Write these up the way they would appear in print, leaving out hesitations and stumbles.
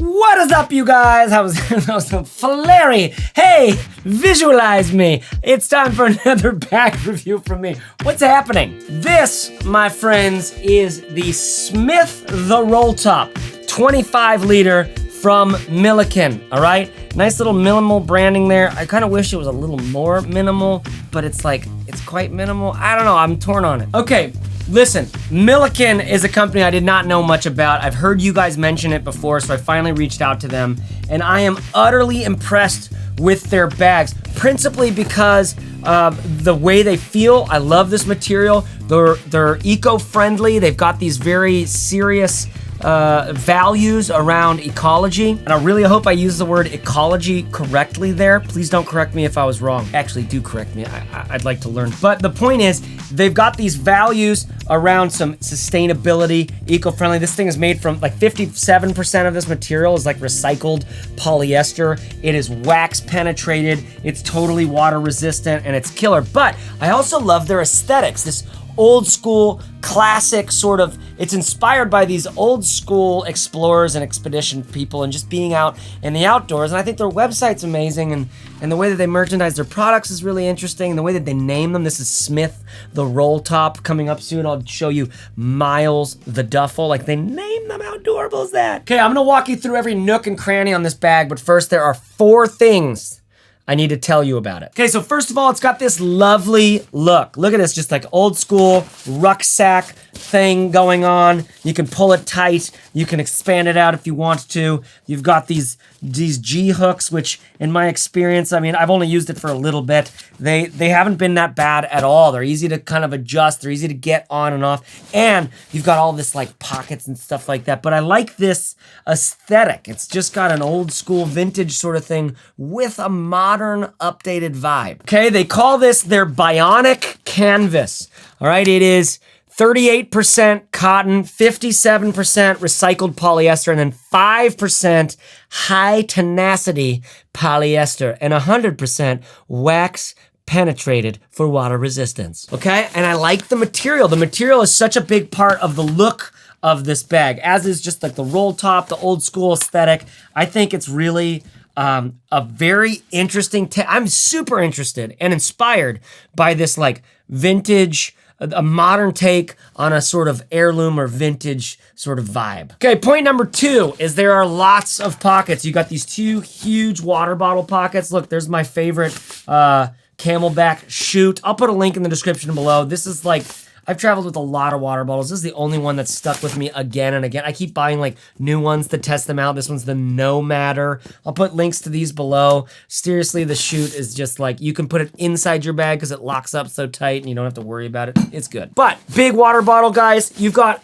What is up, you guys? That was so flary. Hey, visualize me. It's time for another bag review from me. What's happening? This, my friends, is the Smith the Rolltop 25 liter from Millican, all right? Nice little minimal branding there. I kind of wish it was a little more minimal, but it's like, it's quite minimal. I don't know, I'm torn on it. Okay. Listen, Millican is a company I did not know much about. I've heard you guys mention it before, so I finally reached out to them, and I am utterly impressed with their bags, principally because the way they feel. I love this material. They're eco-friendly. They've got these very serious values around ecology. And I really hope I use the word ecology correctly there. Please don't correct me if I was wrong. Actually, do correct me. I'd like to learn. But the point is, they've got these values around some sustainability, eco-friendly. This thing is made from like 57% of this material is like recycled polyester. It is wax penetrated. It's totally water resistant and it's killer. But I also love their aesthetics. This old school, classic sort of, it's inspired by these old school explorers and expedition people and just being out in the outdoors. And I think their website's amazing, and the way that they merchandise their products is really interesting. And the way that they name them, this is Smith the Rolltop. Coming up soon, I'll show you Miles the Duffel. Like, they name them. How adorable is that? Okay, I'm gonna walk you through every nook and cranny on this bag, but first there are 4 things I need to tell you about it. Okay, so first of all, it's got this lovely look. Look at this, just like old school rucksack thing going on. You can pull it tight. You can expand it out if you want to. You've got these G hooks, which in my experience, I mean, I've only used it for a little bit. They haven't been that bad at all. They're easy to kind of adjust. They're easy to get on and off. And you've got all this like pockets and stuff like that. But I like this aesthetic. It's just got an old school vintage sort of thing with a modern updated vibe. Okay, they call this their Bionic Canvas. All right, it is 38% cotton, 57% recycled polyester, and then 5% high tenacity polyester, and 100% wax penetrated for water resistance, okay? And I like the material. The material is such a big part of the look of this bag, as is just like the roll top, the old school aesthetic. I think it's really a very interesting, I'm super interested and inspired by this like vintage, a modern take on a sort of heirloom or vintage sort of vibe. Okay, point number 2 is there are lots of pockets. You got these 2 huge water bottle pockets. Look, there's my favorite Camelback Chute. I'll put a link in the description below. This is like, I've traveled with a lot of water bottles. This is the only one that's stuck with me again and again. I keep buying like new ones to test them out. This one's the Nomader. I'll put links to these below. Seriously, the Chute is just like, you can put it inside your bag because it locks up so tight and you don't have to worry about it. It's good. But big water bottle, guys. You've got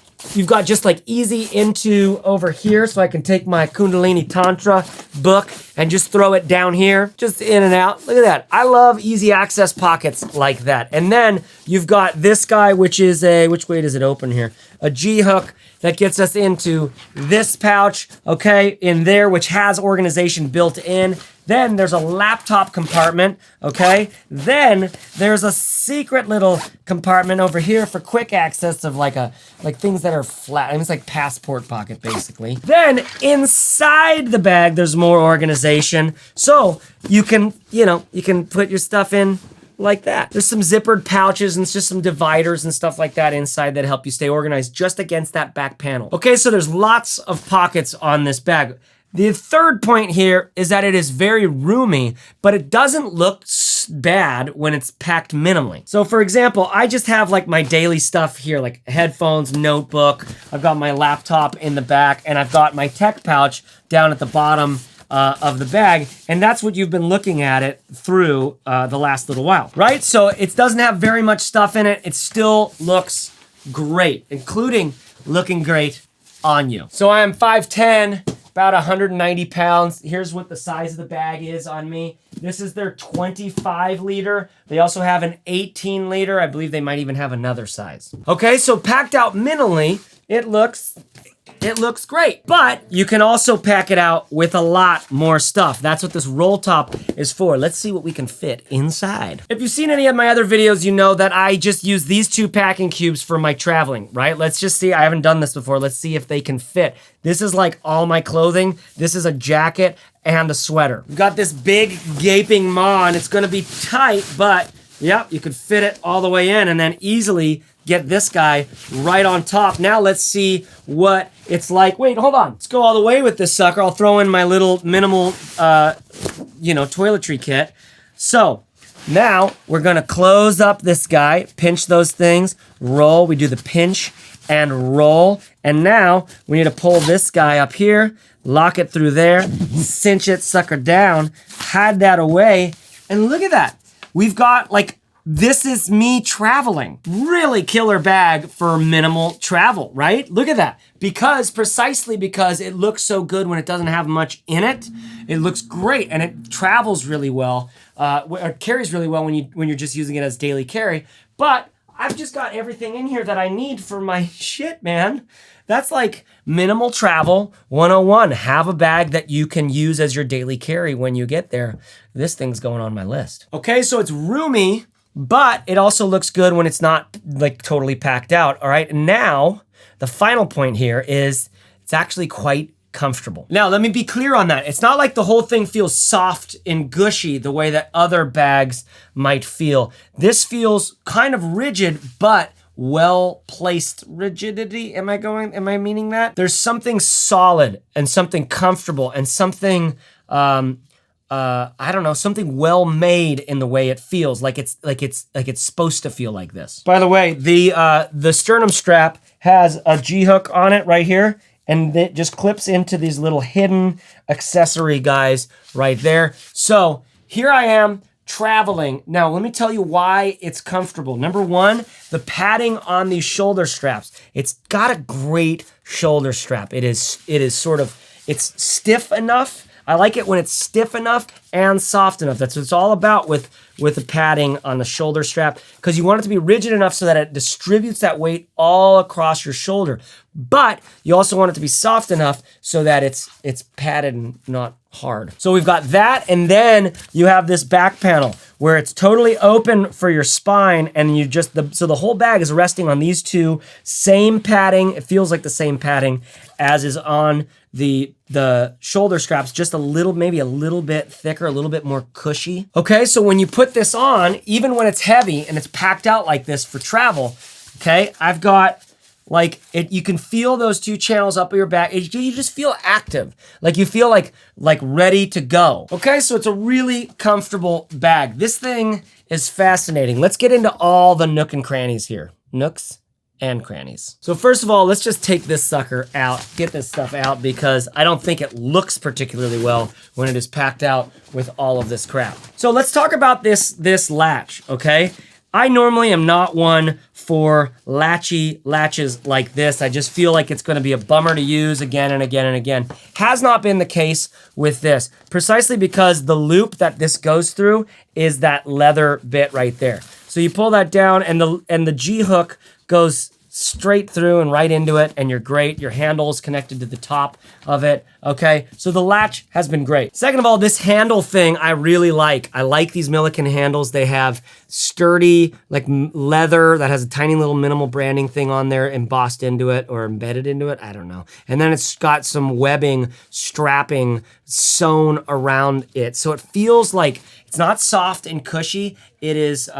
just like easy into over here, so I can take my Kundalini Tantra book and just throw it down here, just in and out. Look at that. I love easy access pockets like that. And then you've got this guy, which is which way does it open here? A G hook that gets us into this pouch, okay, in there, which has organization built in. Then there's a laptop compartment, okay? Then there's a secret little compartment over here for quick access of like things that are flat. I mean, it's like passport pocket, basically. Then inside the bag, there's more organization. So you can put your stuff in like that. There's some zippered pouches and just some dividers and stuff like that inside that help you stay organized just against that back panel. Okay, so there's lots of pockets on this bag. The third point here is that it is very roomy, but it doesn't look bad when it's packed minimally. So for example, I just have like my daily stuff here, like headphones, notebook. I've got my laptop in the back, and I've got my tech pouch down at the bottom of the bag, and that's what you've been looking at it through the last little while, right? So it doesn't have very much stuff in it. It still looks great, including looking great on you. So I am 5'10", about 190 pounds. Here's what the size of the bag is on me. This is their 25 liter. They also have an 18 liter. I believe they might even have another size. Okay, so packed out minimally, it looks it looks great. But you can also pack it out with a lot more stuff. That's what this Rolltop is for. Let's see what we can fit inside. If you've seen any of my other videos, you know that I just use these 2 packing cubes for my traveling, right? Let's just see, I haven't done this before. Let's see if they can fit. This is like all my clothing. This is a jacket and a sweater. We've got this big gaping maw and it's gonna be tight, but yep, you could fit it all the way in and then easily get this guy right on top. Now let's see what it's like. Wait, hold on. Let's go all the way with this sucker. I'll throw in my little minimal, toiletry kit. So now we're gonna close up this guy, pinch those things, roll. We do the pinch and roll. And now we need to pull this guy up here, lock it through there, cinch it sucker down, hide that away. And look at that. We've got like, this is me traveling. Really killer bag for minimal travel, right? Look at that. Precisely because it looks so good when it doesn't have much in it. It looks great and it travels really well, or carries really well when you're just using it as daily carry. But I've just got everything in here that I need for my shit, man. That's like minimal travel 101. Have a bag that you can use as your daily carry when you get there. This thing's going on my list. Okay, so it's roomy, but it also looks good when it's not like totally packed out. All right, now the final point here is it's actually quite comfortable. Now, let me be clear on that. It's not like the whole thing feels soft and gushy the way that other bags might feel. This feels kind of rigid, but well-placed rigidity. Am I meaning that? There's something solid and something comfortable and something, I don't know, something well-made in the way it feels, like it's supposed to feel like this. By the way, the sternum strap has a G-hook on it right here, and it just clips into these little hidden accessory guys right there. So here I am traveling. Now, let me tell you why it's comfortable. Number one, the padding on these shoulder straps. It's got a great shoulder strap. It's stiff enough. I like it when it's stiff enough and soft enough. That's what it's all about with the padding on the shoulder strap, because you want it to be rigid enough so that it distributes that weight all across your shoulder. But you also want it to be soft enough so that it's padded and not hard. So we've got that, and then you have this back panel where it's totally open for your spine, and you just, so the whole bag is resting on these two same padding. It feels like the same padding as is on the shoulder straps, just maybe a little bit thicker, a little bit more cushy. Okay, so when you put this on, even when it's heavy and it's packed out like this for travel, okay, I've got like it. You can feel those two channels up your back. You just feel active, like you feel like ready to go. Okay, so it's a really comfortable bag. This thing is fascinating. Let's get into all the nook and crannies here. Nooks and crannies. So first of all, let's just take this sucker out, get this stuff out, because I don't think it looks particularly well when it is packed out with all of this crap. So let's talk about this latch, okay? I normally am not one for latches like this. I just feel like it's gonna be a bummer to use again and again and again. Has not been the case with this, precisely because the loop that this goes through is that leather bit right there. So you pull that down and the G-hook goes straight through and right into it, and you're great. Your handle is connected to the top of it, okay? So the latch has been great. Second of all, this handle thing I really like. I like these Millican handles. They have sturdy, like leather that has a tiny little minimal branding thing on there embossed into it or embedded into it, I don't know. And then it's got some webbing, strapping sewn around it. So it feels like it's not soft and cushy. It is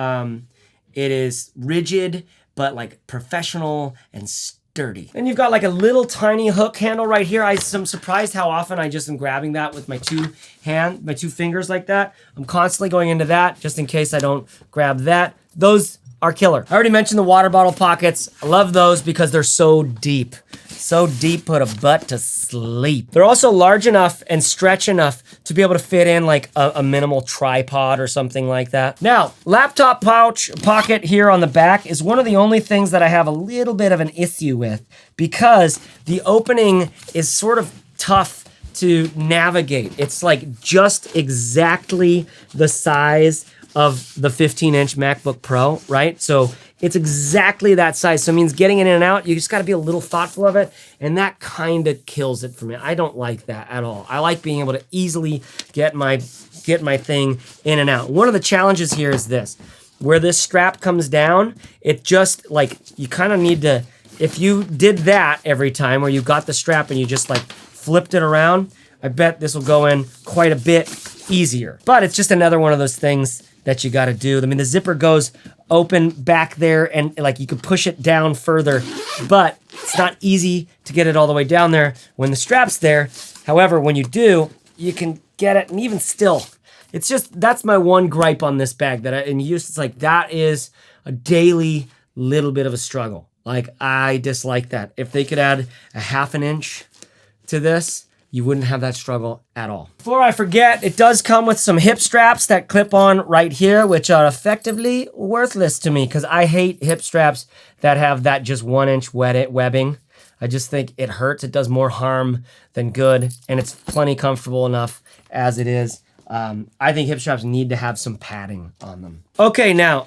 rigid, but like professional and sturdy. And you've got like a little tiny hook handle right here. I'm surprised how often I just am grabbing that with my two fingers like that. I'm constantly going into that just in case I don't grab that. Those are killer. I already mentioned the water bottle pockets. I love those because they're so deep. So deep, put a butt to sleep. They're also large enough and stretch enough to be able to fit in like a minimal tripod or something like that. Now, laptop pouch pocket here on the back is one of the only things that I have a little bit of an issue with, because the opening is sort of tough to navigate. It's like just exactly the size of the 15-inch MacBook Pro, right? So It's exactly that size. So it means getting it in and out, you just gotta be a little thoughtful of it. And that kind of kills it for me. I don't like that at all. I like being able to easily get my thing in and out. One of the challenges here is this. Where this strap comes down, it just like, you kind of need to, if you did that every time where you got the strap and you just like flipped it around, I bet this will go in quite a bit easier. But it's just another one of those things that you gotta do. I mean, the zipper goes open back there and like you could push it down further, but it's not easy to get it all the way down there when the strap's there. However, when you do, you can get it, and even still, it's just, that's my one gripe on this bag that in use, it's like, that is a daily little bit of a struggle. Like, I dislike that. If they could add a 1/2 inch to this, you wouldn't have that struggle at all. Before I forget, it does come with some hip straps that clip on right here, which are effectively worthless to me because I hate hip straps that have that just 1 inch webbing. I just think it hurts. It does more harm than good, and it's plenty comfortable enough as it is. I think hip straps need to have some padding on them. Okay, now,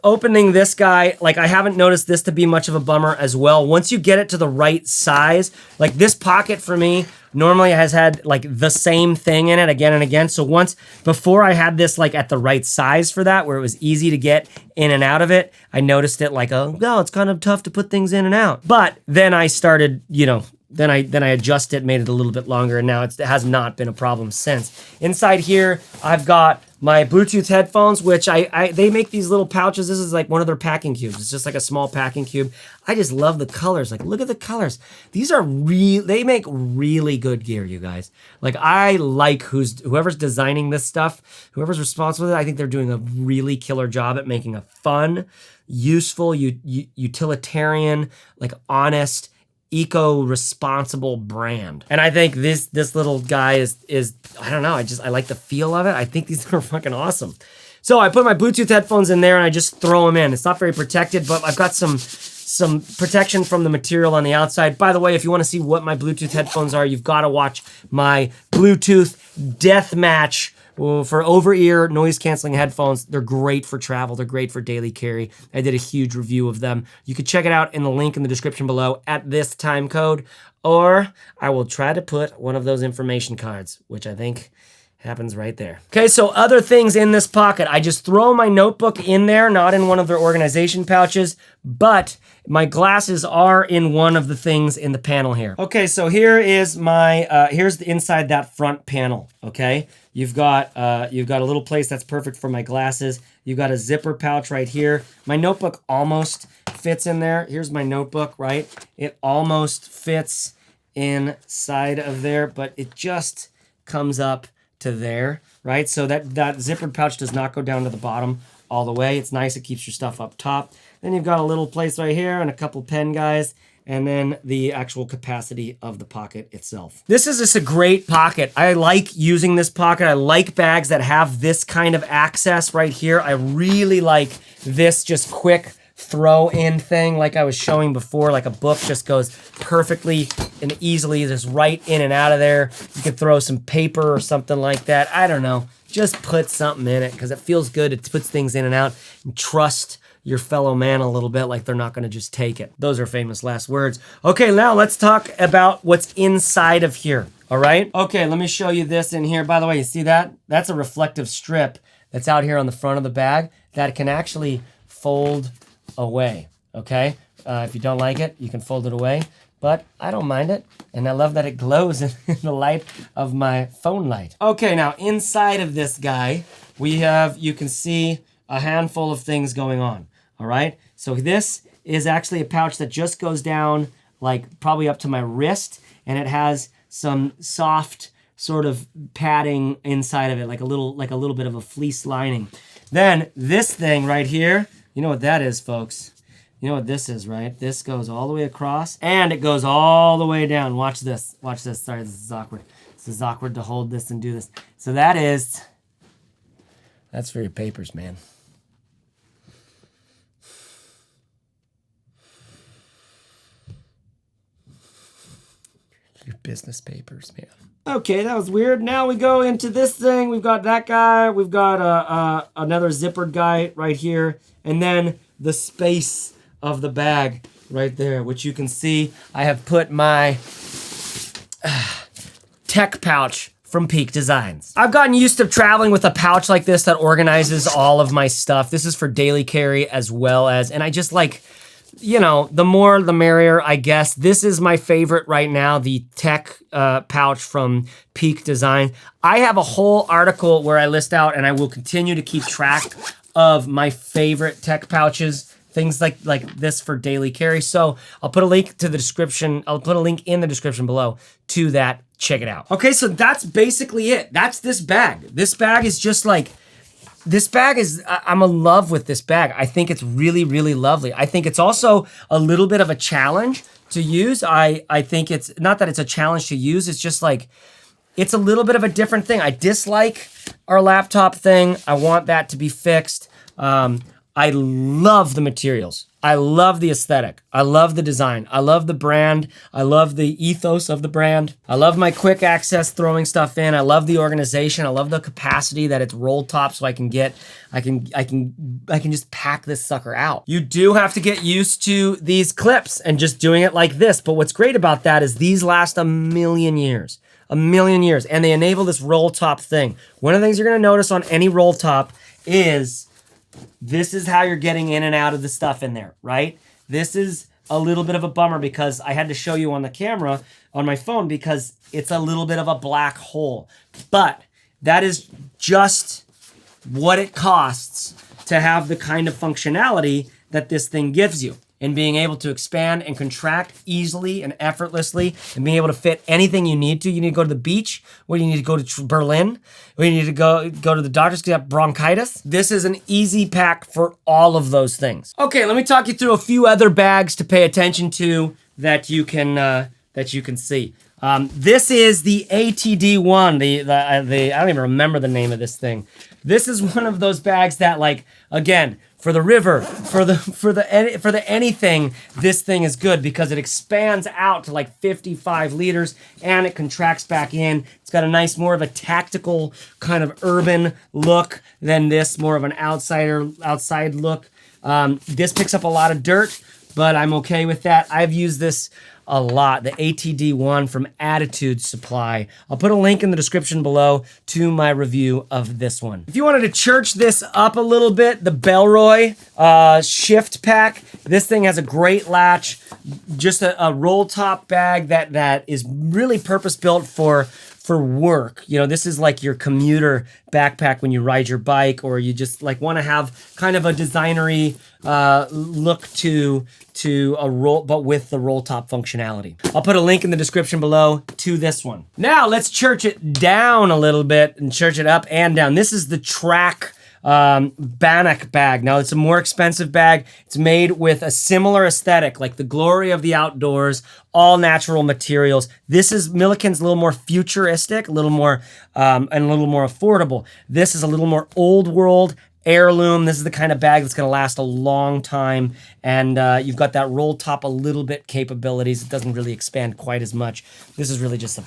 opening this guy, like I haven't noticed this to be much of a bummer as well. Once you get it to the right size, like this pocket for me, normally has had like the same thing in it again and again. So before I had this like at the right size for that, where it was easy to get in and out of it, I noticed it like, oh, no, it's kind of tough to put things in and out. But then I started, then I adjusted, made it a little bit longer, and now it has not been a problem since. Inside here, I've got my Bluetooth headphones, which they make these little pouches. This is like one of their packing cubes. It's just like a small packing cube. I just love the colors. Like, look at the colors. These are they make really good gear, you guys. Like, I like whoever's designing this stuff, whoever's responsible for it, I think they're doing a really killer job at making a fun, useful, utilitarian, like honest, eco-responsible brand. And I think this little guy is I don't know, I like the feel of it. I think these are fucking awesome. So I put my Bluetooth headphones in there and I just throw them in. It's not very protected, but I've got some protection from the material on the outside. By the way, if you want to see what my Bluetooth headphones are, you've got to watch my Bluetooth Deathmatch for over-ear noise-canceling headphones. They're great for travel. They're great for daily carry. I did a huge review of them. You can check it out in the link in the description below at this time code, or I will try to put one of those information cards, which I think happens right there. Okay, so other things in this pocket. I just throw my notebook in there, not in one of their organization pouches, but my glasses are in one of the things in the panel here. Okay, so here is my, here's the inside that front panel, okay? You've got a little place that's perfect for my glasses. You've got a zipper pouch right here. My notebook almost fits in there. Here's my notebook, right? It almost fits inside of there, but it just comes up to there, right? So that zippered pouch does not go down to the bottom all the way. It's nice, it keeps your stuff up top. Then you've got a little place right here and a couple pen guys, and then the actual capacity of the pocket itself. This is just a great pocket. I like using this pocket. I like bags that have this kind of access right here. I really like this just quick throw in thing like I was showing before, like a book just goes perfectly and easily just right in and out of there. You could throw some paper or something like that. I don't know, just put something in it because it feels good. It puts things in and out, and trust your fellow man a little bit, like they're not gonna just take it. Those are famous last words. Okay, now let's talk about what's inside of here, all right? Okay, let me show you this in here. By the way, you see that? That's a reflective strip that's out here on the front of the bag that can actually fold away, okay? If you don't like it, you can fold it away, but I don't mind it, and I love that it glows in the light of my phone light. Okay, now inside of this guy, we have, you can see a handful of things going on, all right? So this is actually a pouch that just goes down like probably up to my wrist, and it has some soft sort of padding inside of it, like a little bit of a fleece lining. Then this thing right here, you know what that is, folks. You know what this is, right? This goes all the way across, and it goes all the way down. Watch this. Watch this. Sorry, this is awkward. This is awkward to hold this and do this. So that's for your papers, man. Your business papers, man. Okay, that was weird. Now we go into this thing. We've got that guy. We've got another zippered guy right here. And then the space of the bag right there, which you can see I have put my tech pouch from Peak Designs. I've gotten used to traveling with a pouch like this that organizes all of my stuff. This is for daily carry as well as, and I just like, you know, the more the merrier, I guess. This is my favorite right now, the tech pouch from Peak Design. I have a whole article where I list out, and I will continue to keep track of my favorite tech pouches, things like this for daily carry. So I'll put a link to the description. I'll put a link in the description below to that. Check it out. Okay, so that's basically it. That's this bag. This bag is just like, this bag is, I'm in love with this bag. I think it's really, really lovely. I think it's also a little bit of a challenge to use. I think it's, not that it's a challenge to use, it's just like, it's a little bit of a different thing. I dislike our laptop thing. I want that to be fixed. I love the materials. I love the aesthetic. I love the design. I love the brand. I love the ethos of the brand. I love my quick access throwing stuff in. I love the organization. I love the capacity that it's Rolltop, so I can just pack this sucker out. You do have to get used to these clips and just doing it like this. But what's great about that is these last a million years, and they enable this Rolltop thing. One of the things you're gonna notice on any Rolltop is this is how you're getting in and out of the stuff in there, right? This is a little bit of a bummer because I had to show you on the camera on my phone because it's a little bit of a black hole. But that is just what it costs to have the kind of functionality that this thing gives you, and being able to expand and contract easily and effortlessly, and being able to fit anything you need to. You need to go to the beach, or you need to go to Berlin, or you need to go to the doctor's to get bronchitis. This is an easy pack for all of those things. Okay, let me talk you through a few other bags to pay attention to that you can see. This is the ATD1, the I don't even remember the name of this thing. This is one of those bags that, like, again, for the river, for the anything, this thing is good because it expands out to like 55 liters and it contracts back in. It's got a nice, more of a tactical kind of urban look than this, more of an outside look. This picks up a lot of dirt, but I'm okay with that. I've used this a lot, the ATD1 from Attitude Supply. I'll put a link in the description below to my review of this one. If you wanted to church this up a little bit, the Bellroy Shift pack, this thing has a great latch, just a Rolltop bag that is really purpose-built for work. You know, this is like your commuter backpack when you ride your bike, or you just like want to have kind of a designery look to a roll, but with the Rolltop functionality. I'll put a link in the description below to this one. Now let's church it down a little bit and church it up and down. This is the Trakke Bannoch bag. Now it's a more expensive bag. It's made with a similar aesthetic, like the glory of the outdoors, all natural materials. This is Millican's a little more futuristic, a little more and a little more affordable. This is a little more old world, heirloom. This is the kind of bag that's gonna last a long time. And you've got that Rolltop a little bit capabilities. It doesn't really expand quite as much. This is really just a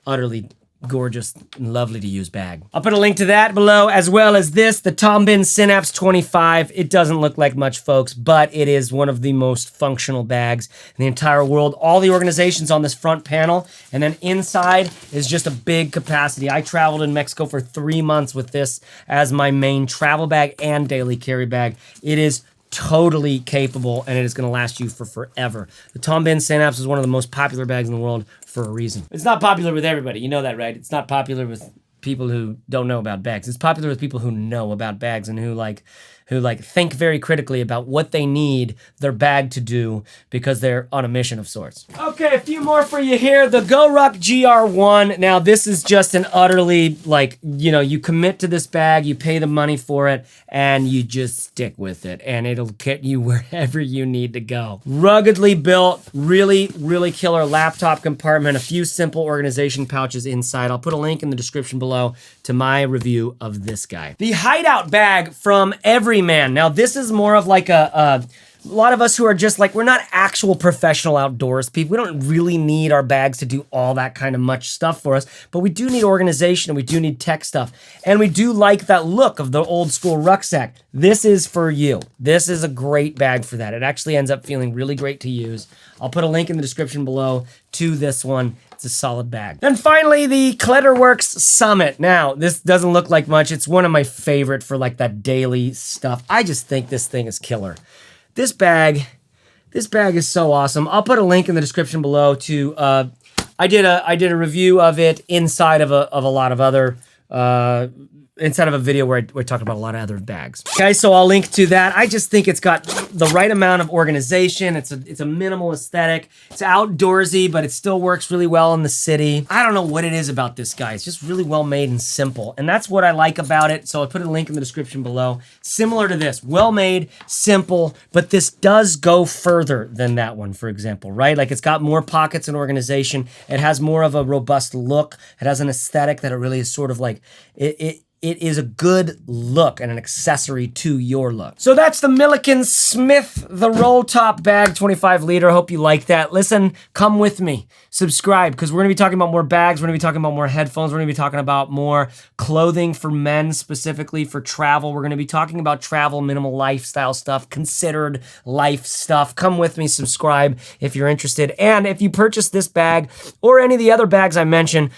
utterly gorgeous and lovely to use bag. I'll put a link to that below, as well as this, the Bihn Synapse 25. It doesn't look like much, folks, but it is one of the most functional bags in the entire world. All the organizations on this front panel, and then inside is just a big capacity. I traveled in Mexico for 3 months with this as my main travel bag and daily carry bag. It is totally capable, and it is going to last you for forever. The Bihn Synapse is one of the most popular bags in the world for a reason. It's not popular with everybody, you know that, right? It's not popular with people who don't know about bags. It's popular with people who know about bags and who think very critically about what they need their bag to do because they're on a mission of sorts. Okay, a few more for you here. The GoRuck GR1. Now, this is just an utterly, like, you know, you commit to this bag, you pay the money for it, and you just stick with it, and it'll get you wherever you need to go. Ruggedly built, really, really killer laptop compartment, a few simple organization pouches inside. I'll put a link in the description below to my review of this guy. The Hideout bag from Everyman. Now, this is more of like a A lot of us who are just like, we're not actual professional outdoors people. We don't really need our bags to do all that kind of much stuff for us, but we do need organization and we do need tech stuff. And we do like that look of the old school rucksack. This is for you. This is a great bag for that. It actually ends up feeling really great to use. I'll put a link in the description below to this one. It's a solid bag. And finally, the Kletterworks Summit. Now, this doesn't look like much. It's one of my favorite for like that daily stuff. I just think this thing is killer. This bag is so awesome. I'll put a link in the description below to, I did a review of it inside of a lot of other, inside of a video where I talked about a lot of other bags. Okay, so I'll link to that. I just think it's got the right amount of organization. It's a minimal aesthetic. It's outdoorsy, but it still works really well in the city. I don't know what it is about this guy. It's just really well made and simple. And that's what I like about it. So I'll put a link in the description below. Similar to this, well made, simple, but this does go further than that one, for example, right? Like it's got more pockets and organization. It has more of a robust look. It has an aesthetic that it really is sort of like, it is a good look and an accessory to your look. So that's the Millican Smith, the Rolltop bag, 25 liter. Hope you like that. Listen, come with me. Subscribe, because we're gonna be talking about more bags. We're gonna be talking about more headphones. We're gonna be talking about more clothing for men, specifically for travel. We're gonna be talking about travel, minimal lifestyle stuff, considered life stuff. Come with me, subscribe if you're interested. And if you purchase this bag or any of the other bags I mentioned,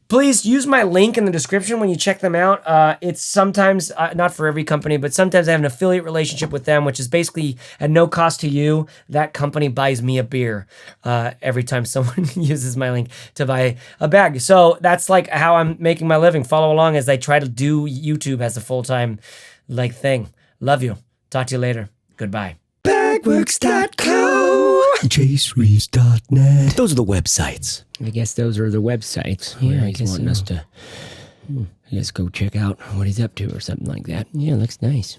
please use my link in the description when you check them out. It's sometimes, not for every company, but sometimes I have an affiliate relationship with them, which is basically at no cost to you. That company buys me a beer every time someone uses my link to buy a bag. So that's like how I'm making my living. Follow along as I try to do YouTube as a full-time like thing. Love you. Talk to you later. Goodbye. Bagworks.co, jacereeves.net. Those are the websites. I guess those are the websites. Yeah, I he's guess wanting so. us to, I guess, go check out what he's up to or something like that. Yeah, looks nice.